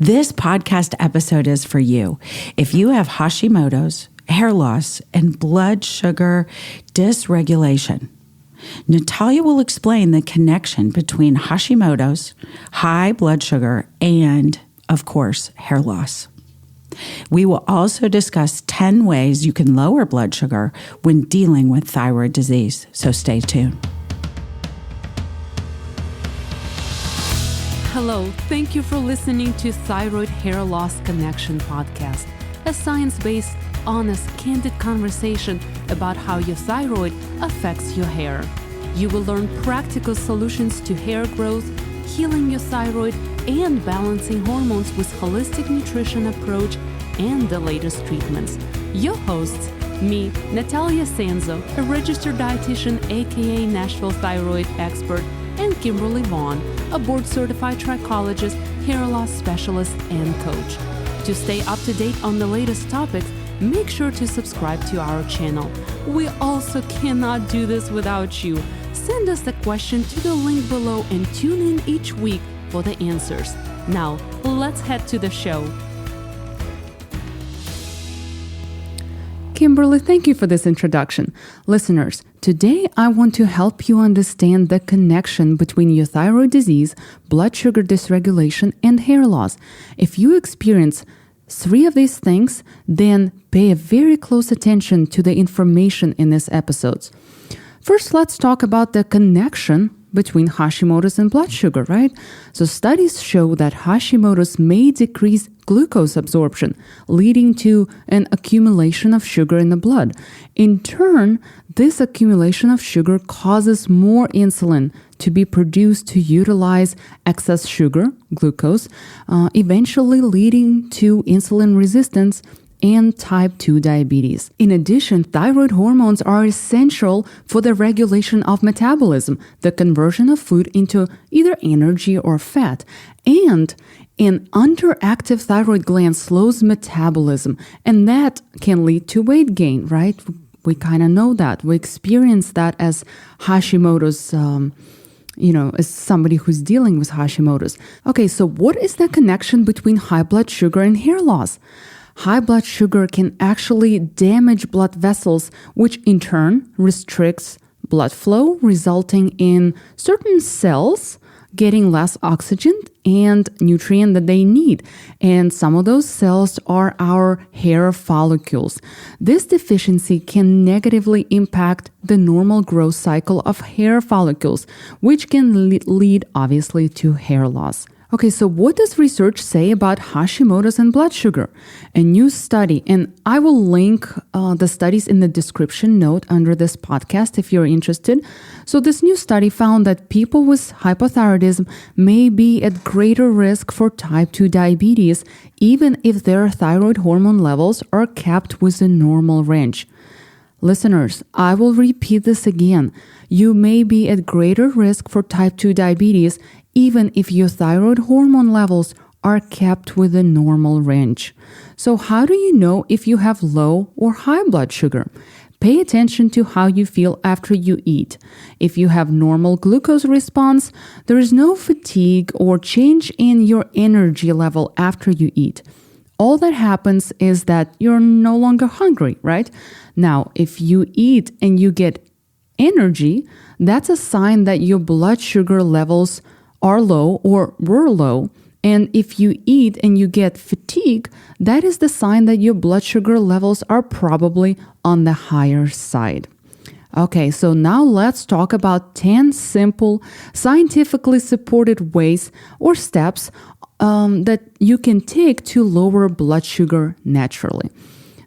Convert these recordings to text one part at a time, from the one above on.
This podcast episode is for you. If you have Hashimoto's, hair loss, and blood sugar dysregulation, Nataliia will explain the connection between Hashimoto's, high blood sugar, and, of course, hair loss. We will also discuss 10 ways you can lower blood sugar when dealing with thyroid disease, so stay tuned. Hello, thank you for listening to Thyroid Hair Loss Connection podcast, a science-based, honest, candid conversation about how your thyroid affects your hair. You will learn practical solutions to hair growth, healing your thyroid, and balancing hormones with holistic nutrition approach and the latest treatments. Your hosts, me, Nataliia Sanzo, a registered dietitian aka Nashville thyroid expert, and Kimberly Vaughn, a board-certified trichologist, hair loss specialist, and coach. To stay up to date on the latest topics, make sure to subscribe to our channel. We also cannot do this without you. Send us a question to the link below and tune in each week for the answers. Now, let's head to the show. Kimberly, thank you for this introduction. Listeners, today I want to help you understand the connection between your thyroid disease, blood sugar dysregulation, and hair loss. If you experience 3 of these things, then pay a very close attention to the information in these episodes. First, let's talk about the connection between Hashimoto's and blood sugar, right? So studies show that Hashimoto's may decrease glucose absorption, leading to an accumulation of sugar in the blood. In turn, this accumulation of sugar causes more insulin to be produced to utilize excess sugar, glucose, eventually leading to insulin resistance and type 2 diabetes. In addition, thyroid hormones are essential for the regulation of metabolism, the conversion of food into either energy or fat. And an underactive thyroid gland slows metabolism, and that can lead to weight gain, right? We kind of know that. We experience that as Hashimoto's, as somebody who's dealing with Hashimoto's. Okay, so what is the connection between high blood sugar and hair loss? High blood sugar can actually damage blood vessels, which in turn restricts blood flow, resulting in certain cells getting less oxygen and nutrient that they need. And some of those cells are our hair follicles. This deficiency can negatively impact the normal growth cycle of hair follicles, which can lead obviously to hair loss. Okay, so what does research say about Hashimoto's and blood sugar? A new study, and I will link the studies in the description note under this podcast if you're interested. So this new study found that people with hypothyroidism may be at greater risk for type 2 diabetes, even if their thyroid hormone levels are kept within normal range. Listeners, I will repeat this again. You may be at greater risk for type 2 diabetes even if your thyroid hormone levels are kept within normal range. So how do you know if you have low or high blood sugar? Pay attention to how you feel after you eat. If you have normal glucose response, there is no fatigue or change in your energy level after you eat. All that happens is that you're no longer hungry, right? Now, if you eat and you get energy, that's a sign that your blood sugar levels are low or were low. And if you eat and you get fatigue, that is the sign that your blood sugar levels are probably on the higher side. Okay, so now let's talk about 10 simple, scientifically supported ways or steps that you can take to lower blood sugar naturally.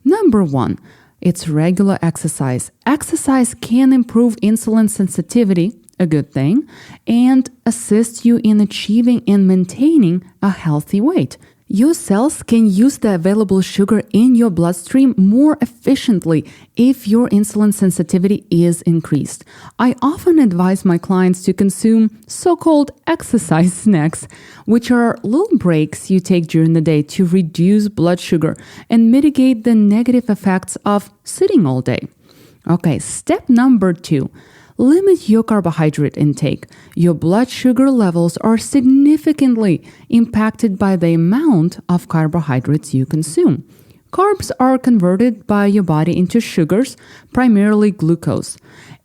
Number 1, it's regular exercise. Exercise can improve insulin sensitivity, a good thing, and assist you in achieving and maintaining a healthy weight. Your cells can use the available sugar in your bloodstream more efficiently if your insulin sensitivity is increased. I often advise my clients to consume so-called exercise snacks, which are little breaks you take during the day to reduce blood sugar and mitigate the negative effects of sitting all day. Okay, step number 2. limit your carbohydrate intake. Your blood sugar levels are significantly impacted by the amount of carbohydrates you consume. Carbs are converted by your body into sugars, primarily glucose.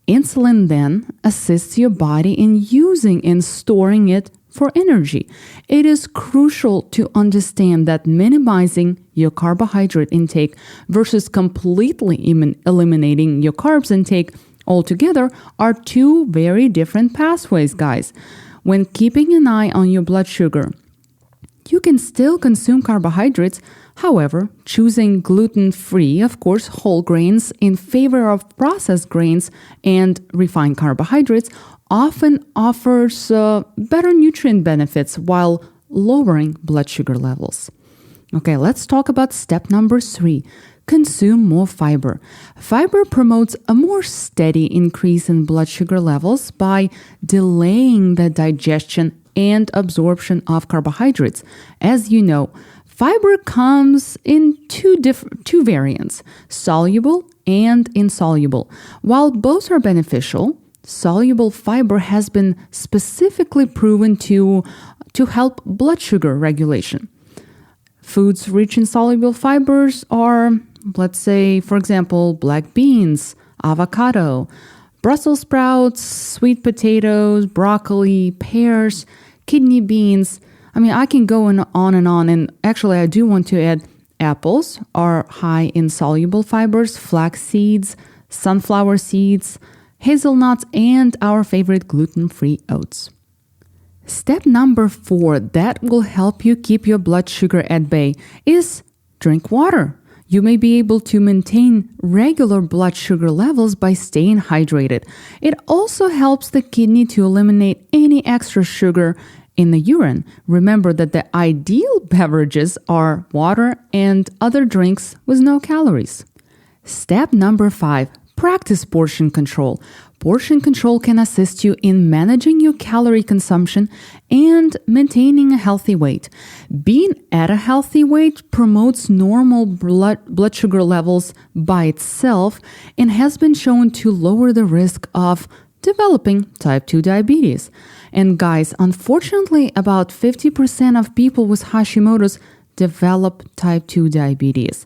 Insulin then assists your body in using and storing it for energy. It is crucial to understand that minimizing your carbohydrate intake versus completely eliminating your carbs intake altogether are two very different pathways, guys. When keeping an eye on your blood sugar, you can still consume carbohydrates. However, choosing gluten-free, of course, whole grains in favor of processed grains and refined carbohydrates often offers better nutrient benefits while lowering blood sugar levels. Okay, let's talk about step number 3. Consume more fiber. Fiber promotes a more steady increase in blood sugar levels by delaying the digestion and absorption of carbohydrates. As you know, fiber comes in two variants, soluble and insoluble. While both are beneficial, soluble fiber has been specifically proven to help blood sugar regulation. Foods rich in soluble fibers are, let's say, for example, black beans, avocado, Brussels sprouts, sweet potatoes, broccoli, pears, kidney beans. I can go on and on. And actually, I do want to add apples are high in soluble fibers, flax seeds, sunflower seeds, hazelnuts, and our favorite gluten-free oats. Step number 4 that will help you keep your blood sugar at bay is drink water. You may be able to maintain regular blood sugar levels by staying hydrated. It also helps the kidney to eliminate any extra sugar in the urine. Remember that the ideal beverages are water and other drinks with no calories. Step number 5, practice portion control. Portion control can assist you in managing your calorie consumption and maintaining a healthy weight. Being at a healthy weight promotes normal blood sugar levels by itself and has been shown to lower the risk of developing type 2 diabetes. And guys, unfortunately, about 50% of people with Hashimoto's develop type 2 diabetes.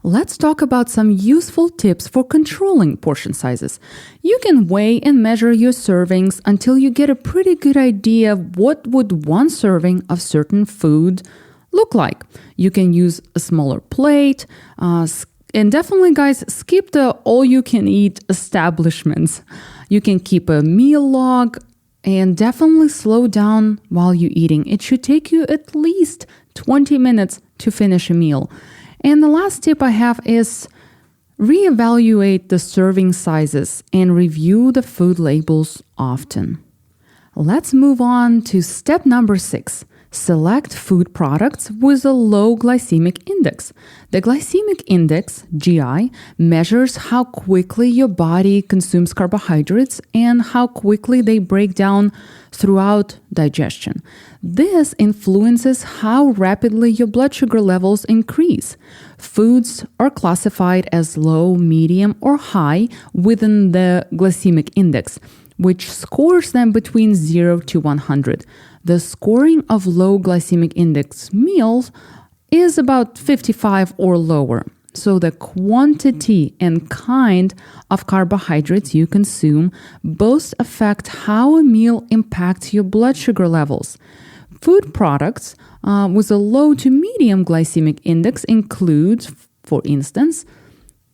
Let's talk about some useful tips for controlling portion sizes. You can weigh and measure your servings until you get a pretty good idea of what would one serving of certain food look like. You can use a smaller plate, and definitely, guys, skip the all-you-can-eat establishments. You can keep a meal log and definitely slow down while you're eating. It should take you at least 20 minutes to finish a meal. And the last tip I have is reevaluate the serving sizes and review the food labels often. Let's move on to step number 6. Select food products with a low glycemic index. The glycemic index, GI, measures how quickly your body consumes carbohydrates and how quickly they break down throughout digestion. This influences how rapidly your blood sugar levels increase. Foods are classified as low, medium, or high within the glycemic index, which scores them between 0 to 100. The scoring of low glycemic index meals is about 55 or lower. So the quantity and kind of carbohydrates you consume both affect how a meal impacts your blood sugar levels. Food products with a low to medium glycemic index include, for instance,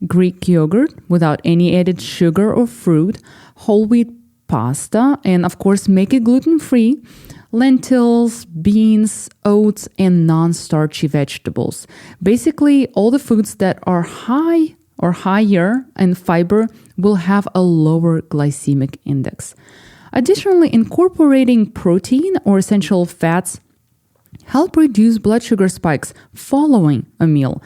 Greek yogurt without any added sugar or fruit, whole wheat pasta, and of course make it gluten-free, lentils, beans, oats, and non-starchy vegetables. Basically, all the foods that are high or higher in fiber will have a lower glycemic index. Additionally, incorporating protein or essential fats help reduce blood sugar spikes following a meal.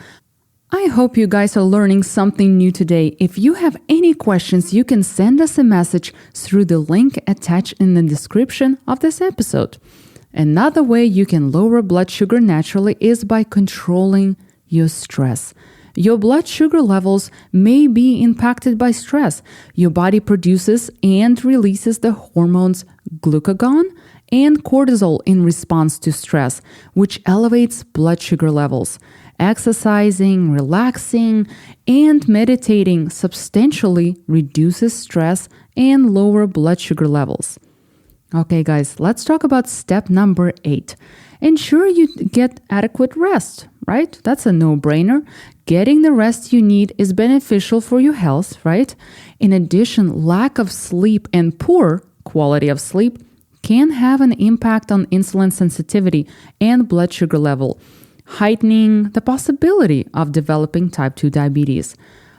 I hope you guys are learning something new today. If you have any questions, you can send us a message through the link attached in the description of this episode. Another way you can lower blood sugar naturally is by controlling your stress. Your blood sugar levels may be impacted by stress. Your body produces and releases the hormones glucagon and cortisol in response to stress, which elevates blood sugar levels. Exercising, relaxing, and meditating substantially reduces stress and lower blood sugar levels. Okay, guys, let's talk about step number 8. Ensure you get adequate rest, right? That's a no-brainer. Getting the rest you need is beneficial for your health, right? In addition, lack of sleep and poor quality of sleep can have an impact on insulin sensitivity and blood sugar level, heightening the possibility of developing type 2 diabetes.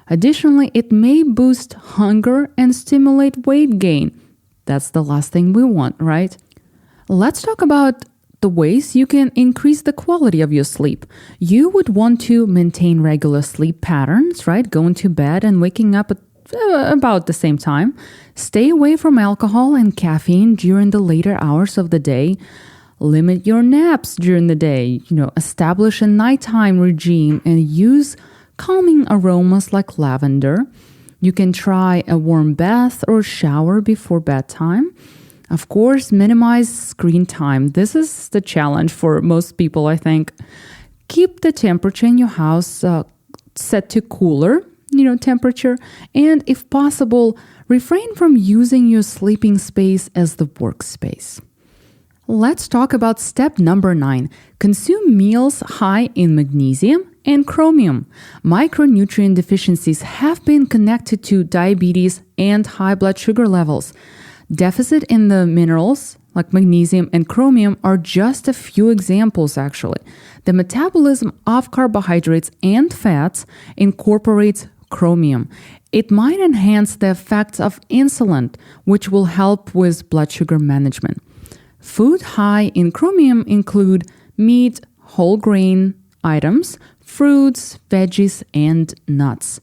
Additionally, it may boost hunger and stimulate weight gain. That's the last thing we want, right? Let's talk about the ways you can increase the quality of your sleep. You would want to maintain regular sleep patterns, right? Going to bed and waking up at about the same time. Stay away from alcohol and caffeine during the later hours of the day. Limit your naps during the day. Establish a nighttime regime and use calming aromas like lavender. You can try a warm bath or shower before bedtime. Of course, minimize screen time. This is the challenge for most people, I think. Keep the temperature in your house set to cooler, temperature. And if possible, refrain from using your sleeping space as the workspace. Let's talk about step number 9. Consume meals high in magnesium and chromium. Micronutrient deficiencies have been connected to diabetes and high blood sugar levels. Deficit in the minerals like magnesium and chromium are just a few examples, actually. The metabolism of carbohydrates and fats incorporates chromium. It might enhance the effects of insulin, which will help with blood sugar management. Food high in chromium include meat, whole grain items, fruits, veggies, and nuts.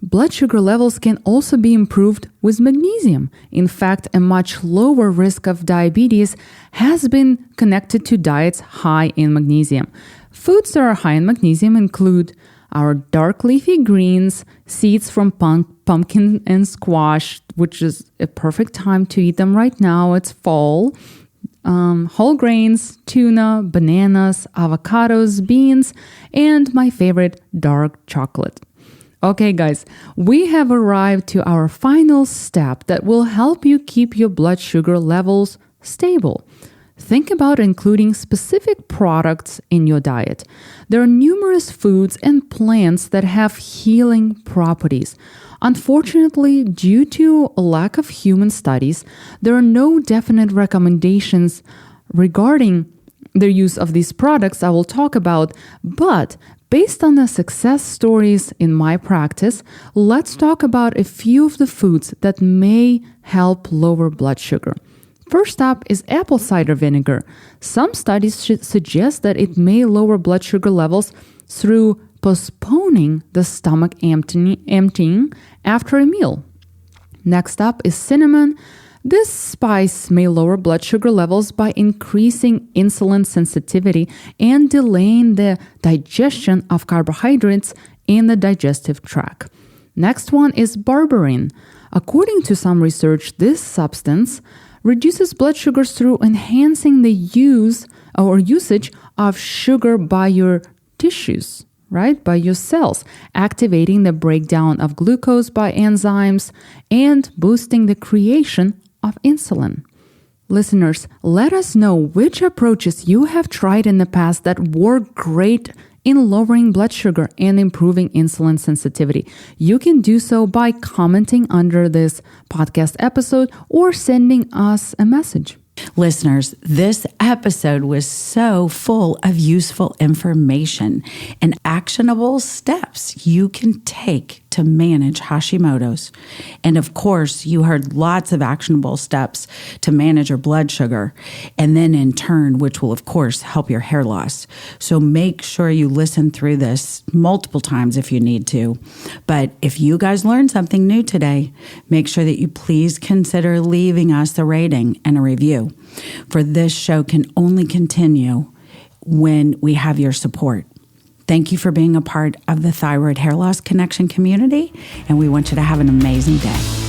Blood sugar levels can also be improved with magnesium. In fact, a much lower risk of diabetes has been connected to diets high in magnesium. Foods that are high in magnesium include our dark leafy greens, seeds from pumpkin and squash, which is a perfect time to eat them right now. It's fall. Whole grains, tuna, bananas, avocados, beans, and my favorite, dark chocolate. Okay, guys, we have arrived to our final step that will help you keep your blood sugar levels stable. Think about including specific products in your diet. There are numerous foods and plants that have healing properties. Unfortunately, due to a lack of human studies, there are no definite recommendations regarding the use of these products I will talk about, but based on the success stories in my practice, let's talk about a few of the foods that may help lower blood sugar. First up is apple cider vinegar. Some studies suggest that it may lower blood sugar levels through postponing the stomach emptying after a meal. Next up is cinnamon. This spice may lower blood sugar levels by increasing insulin sensitivity and delaying the digestion of carbohydrates in the digestive tract. Next one is berberine. According to some research, this substance reduces blood sugars through enhancing the use or usage of sugar by your tissues, right? By your cells, activating the breakdown of glucose by enzymes and boosting the creation of insulin. Listeners, let us know which approaches you have tried in the past that work great in lowering blood sugar and improving insulin sensitivity. You can do so by commenting under this podcast episode or sending us a message. Listeners, this episode was so full of useful information and actionable steps you can take to manage Hashimoto's. And of course, you heard lots of actionable steps to manage your blood sugar, and then in turn, which will of course help your hair loss. So make sure you listen through this multiple times if you need to. But if you guys learned something new today, make sure that you please consider leaving us a rating and a review. For this show can only continue when we have your support. Thank you for being a part of the Thyroid Hair Loss Connection community, and we want you to have an amazing day.